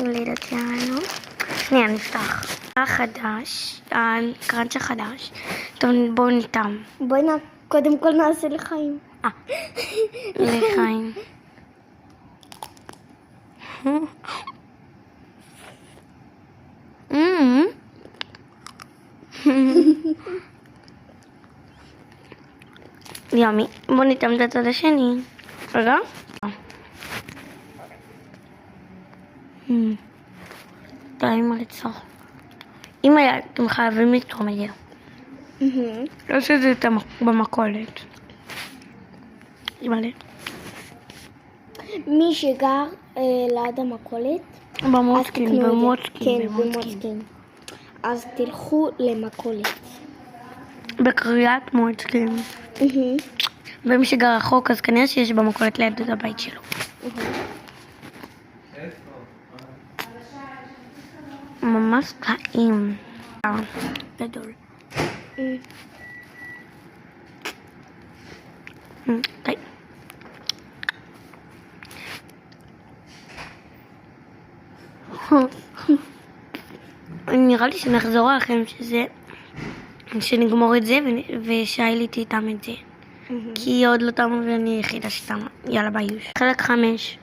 לידת שלנו. שנייה, נפתח. החדש, הקראנץ' החדש. טוב, בואו ניתם. בואי קודם כל נעשה לחיים. לחיים. יומי, בוא ניתם את הצד השני. רגע. די מרצח. אמא, אתם חייבים לתרום את זה. לא שזה במכולת. אימא'לה. מי שגר ליד המכולת, במוצקין. אז תלכו למכולת. בקריית מוצקין. ומי שגר רחוק, אז כנראה שיש במכולת ליד את הבית שלו. ממש טעים. גדול. די. נראה לי שנחזור עליכם שנגמור את זה ושהייליתי איתם את זה. כי עוד לא תמו ואני היחידה שתמה. יאללה ביי. חלק 5.